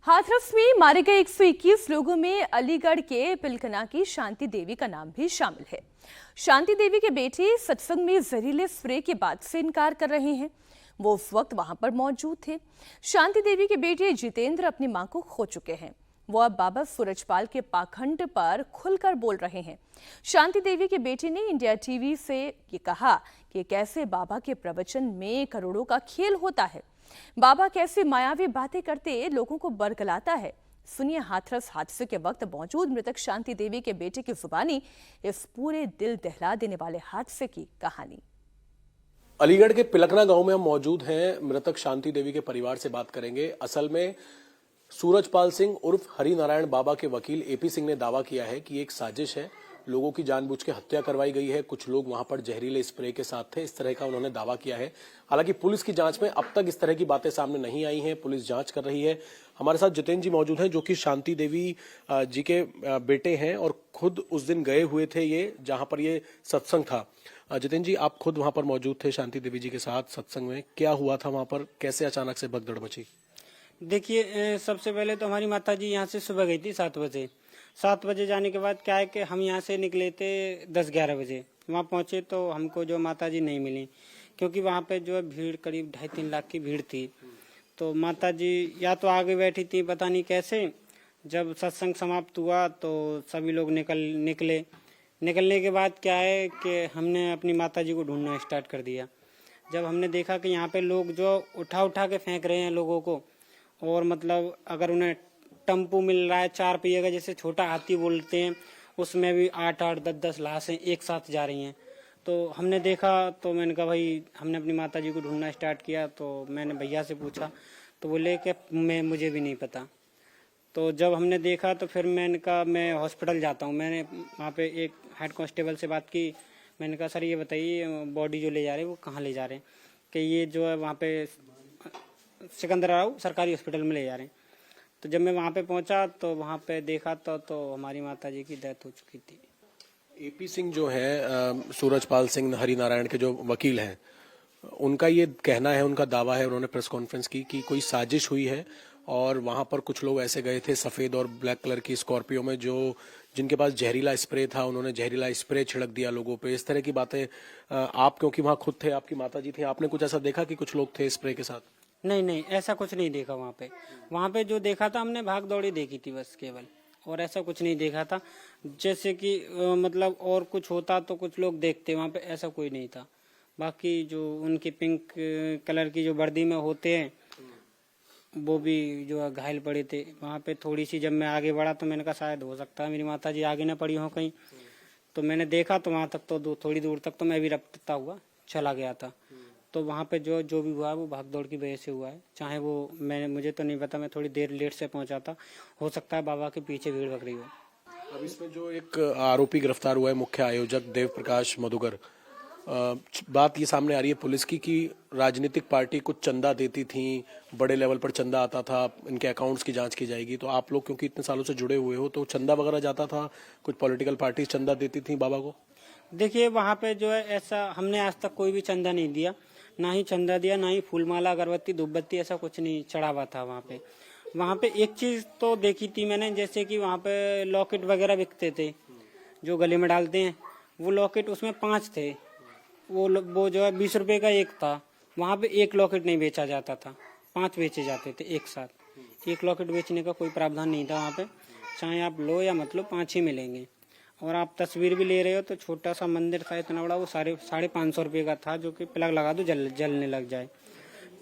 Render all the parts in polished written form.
हाथरस में मारे गए 121 लोगों में अलीगढ़ के पिलखना की शांति देवी का नाम भी शामिल है। शांति देवी के बेटे सत्संग में जहरीले स्प्रे की बात से इनकार कर रहे हैं। वो उस वक्त वहां पर मौजूद थे। शांति देवी के बेटे जितेंद्र अपनी मां को खो चुके हैं। वो अब बाबा सूरजपाल के पाखंड पर खुलकर बोल रहे हैं। शांति देवी के बेटे ने इंडिया टीवी से ये कहा कि कैसे बाबा के प्रवचन में करोड़ों का खेल होता है। बाबा कैसे मायावी बातें करते लोगों को बरगलाता है। सुनिए हाथरस हादसे के वक्त मौजूद मृतक शांति देवी के बेटे की जुबानी इस पूरे दिल दहला देने वाले हादसे की कहानी। अलीगढ़ के पिलखना गांव में हम मौजूद हैं। मृतक शांति देवी के परिवार से बात करेंगे। असल में सूरजपाल सिंह उर्फ हरि नारायण बाबा के वकील एपी सिंह ने दावा किया है कि एक साजिश है, लोगों की जानबूझ के हत्या करवाई गई है। कुछ लोग वहां पर जहरीले स्प्रे के साथ थे, इस तरह का उन्होंने दावा किया है। हालांकि पुलिस की जांच में अब तक इस तरह की बातें सामने नहीं आई हैं। पुलिस जांच कर रही है। हमारे साथ जितेंद्र जी मौजूद हैं, जो कि शांति देवी जी के बेटे हैं और खुद उस दिन गए हुए थे ये जहां पर ये सत्संग था। जितेंद्र जी, आप खुद वहां पर मौजूद थे शांति देवी जी के साथ सत्संग में। क्या हुआ था वहां पर, कैसे अचानक से भगदड़ मची? देखिए, सबसे पहले तो हमारी माता जी यहाँ से सुबह गई थी 7 बजे। 7 बजे जाने के बाद क्या है कि हम यहाँ से निकले थे 10-11 बजे। वहाँ पहुँचे तो हमको जो माता जी नहीं मिली, क्योंकि वहाँ पे जो है भीड़ करीब 2.5-3 लाख की भीड़ थी। तो माता जी या तो आगे बैठी थी, पता नहीं कैसे। जब सत्संग समाप्त हुआ तो सभी लोग निकलने के बाद क्या है कि हमने अपनी माता जी को ढूंढना स्टार्ट कर दिया। जब हमने देखा कि यहाँ पे लोग जो उठा के फेंक रहे हैं लोगों को, और मतलब अगर उन्हें टम्पू मिल रहा है 4 पहिए का, जैसे छोटा हाथी बोलते हैं, उसमें भी 8-8, 10-10 लाशें एक साथ जा रही हैं। तो हमने देखा तो मैंने कहा भाई, हमने अपनी माता जी को ढूंढना स्टार्ट किया। तो मैंने भैया से पूछा तो बोले कि मुझे भी नहीं पता। तो जब हमने देखा तो फिर मैंने कहा मैं हॉस्पिटल जाता हूँ। मैंने वहाँ पे एक हेड कांस्टेबल से बात की। मैंने कहा सर ये बताइए बॉडी जो ले जा रहे हैं वो कहाँ ले जा रहे हैं? कि ये जो है वहाँ पे सिकंदराबाद सरकारी हॉस्पिटल में ले जा रहे हैं। तो जब मैं वहाँ पे पहुँचा तो वहाँ पे देखा तो हमारी माता जी की डेथ हो चुकी थी। एपी सिंह जो है, सूरजपाल सिंह हरि नारायण के जो वकील हैं, उनका ये कहना है, उनका दावा है, उन्होंने प्रेस कॉन्फ्रेंस की कि कोई साजिश हुई है और वहां पर कुछ लोग ऐसे गए थे सफेद और ब्लैक कलर की स्कॉर्पियो में, जो जिनके पास जहरीला स्प्रे था, उन्होंने जहरीला स्प्रे छिड़क दिया लोगों पे। इस तरह की बातें आप क्योंकि वहां खुद थे, आपकी माता जी थी, आपने कुछ ऐसा देखा कि कुछ लोग थे स्प्रे के साथ? नहीं, ऐसा कुछ नहीं देखा वहाँ पे जो देखा था हमने भाग दौड़ी देखी थी बस केवल, और ऐसा कुछ नहीं देखा था। जैसे कि मतलब और कुछ होता तो कुछ लोग देखते, वहाँ पे ऐसा कोई नहीं था। बाकी जो उनकी पिंक कलर की जो वर्दी में होते हैं वो भी जो है घायल पड़े थे वहाँ पे। थोड़ी सी जब मैं आगे बढ़ा तो मैंने कहा शायद हो सकता है मेरी माता जी आगे ना पड़ी हो कहीं। तो मैंने देखा तो वहाँ तक तो थोड़ी दूर तक तो मैं भी रपटता हुआ चला गया था। तो वहाँ पे जो भी हुआ वो भागदौड़ की वजह से हुआ है। चाहे वो मुझे तो नहीं पता, मैं थोड़ी देर लेट से पहुँचा था। हो सकता है बाबा के पीछे भीड़ लग रही हो। अब इसमें जो एक आरोपी गिरफ्तार हुआ है, मुख्य आयोजक देव प्रकाश मधुकर, बात ये सामने आ रही है पुलिस की कि राजनीतिक पार्टी कुछ चंदा देती थी, बड़े लेवल पर चंदा आता था, इनके अकाउंट्स की जांच की जाएगी। तो आप लोग क्योंकि इतने सालों से जुड़े हुए हो, तो चंदा वगैरह जाता था, कुछ पॉलिटिकल पार्टी चंदा देती थी बाबा को? देखिए, वहाँ पे जो है ऐसा हमने आज तक कोई भी चंदा नहीं दिया, ना ही चंदा दिया, ना ही फूलमाला अगरबत्ती धूपबत्ती ऐसा कुछ नहीं चढ़ा हुआ था वहाँ पे एक चीज तो देखी थी मैंने, जैसे कि वहाँ पे लॉकेट वगैरह बिकते थे जो गले में डालते हैं, वो लॉकेट उसमें 5 थे। वो जो है 20 रुपए का एक था। वहाँ पे एक लॉकेट नहीं बेचा जाता था, 5 बेचे जाते थे एक साथ। एक लॉकेट बेचने का कोई प्रावधान नहीं था वहाँ पे। चाहे आप लो या मत लो, 5 ही मिलेंगे। और आप तस्वीर भी ले रहे हो तो छोटा सा मंदिर था इतना बड़ा, वो 550 रुपये का था, जो कि प्लग लगा दो जलने लग जाए।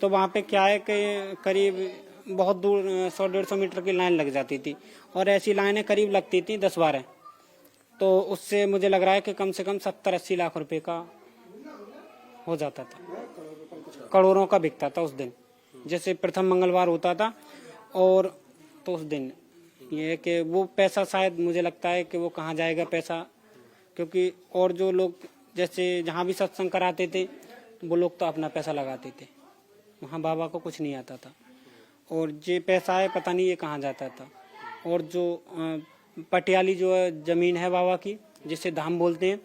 तो वहाँ पे क्या है कि करीब बहुत दूर 100-150 मीटर की लाइन लग जाती थी, और ऐसी लाइनें करीब लगती थी 10-12। तो उससे मुझे लग रहा है कि कम से कम 70-80 लाख रुपए का हो जाता था, करोड़ों का बिकता था उस दिन। जैसे प्रथम मंगलवार होता था, और तो उस दिन ये है कि वो पैसा शायद मुझे लगता है कि वो कहाँ जाएगा पैसा, क्योंकि और जो लोग जैसे जहाँ भी सत्संग कराते थे वो लोग तो अपना पैसा लगाते थे, वहाँ बाबा को कुछ नहीं आता था। और ये पैसा है पता नहीं ये कहाँ जाता था। और जो पटियाली जो है जमीन है बाबा की, जिसे धाम बोलते हैं,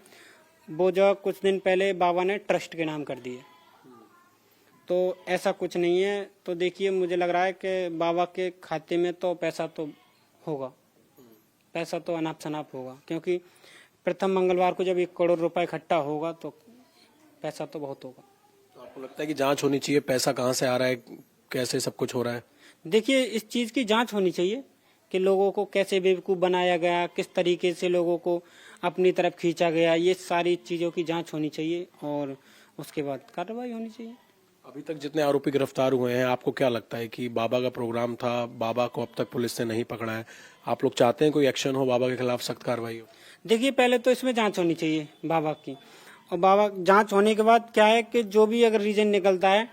वो जो कुछ दिन पहले बाबा ने ट्रस्ट के नाम कर दिए। तो ऐसा कुछ नहीं है। तो देखिए मुझे लग रहा है कि बाबा के खाते में तो पैसा तो होगा, पैसा तो अनाप शनाप होगा, क्योंकि प्रथम मंगलवार को जब 1 करोड़ रुपए इकट्ठा होगा तो पैसा तो बहुत होगा। तो आपको लगता है कि जांच होनी चाहिए, पैसा कहाँ से आ रहा है, कैसे सब कुछ हो रहा है? देखिए इस चीज की जांच होनी चाहिए कि लोगों को कैसे बेवकूफ बनाया गया, किस तरीके से लोगों को अपनी तरफ खींचा गया, ये सारी चीजों की जांच होनी चाहिए और उसके बाद कार्रवाई होनी चाहिए। अभी तक जितने आरोपी गिरफ्तार हुए हैं, आपको क्या लगता है कि बाबा का प्रोग्राम था, बाबा को अब तक पुलिस ने नहीं पकड़ा है, आप लोग चाहते हैं कोई एक्शन हो, बाबा के खिलाफ सख्त कार्रवाई हो? देखिए पहले तो इसमें जांच होनी चाहिए बाबा की, और बाबा जांच होने के बाद क्या है कि जो भी अगर रीजन निकलता है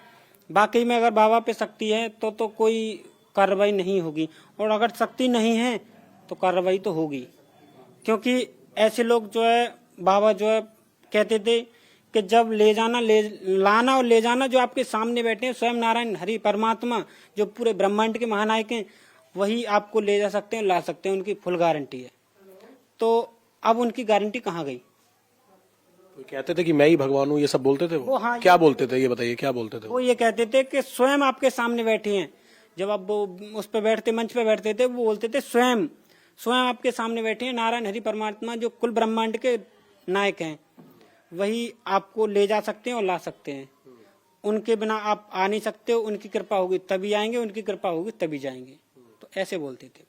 वाकई में अगर बाबा पे शक्ति है तो कोई कार्रवाई नहीं होगी, और अगर शक्ति नहीं है तो कार्रवाई तो होगी। क्योंकि ऐसे लोग जो है, बाबा जो है कहते थे कि जब लाना और ले जाना जो आपके सामने बैठे हैं स्वयं नारायण हरि परमात्मा जो पूरे ब्रह्मांड के महानायक हैं, वही आपको ले जा सकते हैं, ला सकते हैं, उनकी फुल गारंटी है। तो अब उनकी गारंटी कहाँ गई? तो कहते थे कि मैं ही भगवान हूँ, ये सब बोलते थे वो? हाँ, क्या बोलते थे ये बताइए, क्या बोलते थे वो ये कहते थे कि स्वयं आपके सामने बैठे हैं। जब आप वो उस पे बैठते, मंच पे बैठते थे, वो बोलते थे स्वयं आपके सामने बैठे हैं नारायण हरि परमात्मा जो कुल ब्रह्मांड के नायक हैं, वही आपको ले जा सकते हैं और ला सकते हैं। उनके बिना आप आ नहीं सकते हो, उनकी कृपा होगी तभी आएंगे, उनकी कृपा होगी तभी जाएंगे। तो ऐसे बोलते थे।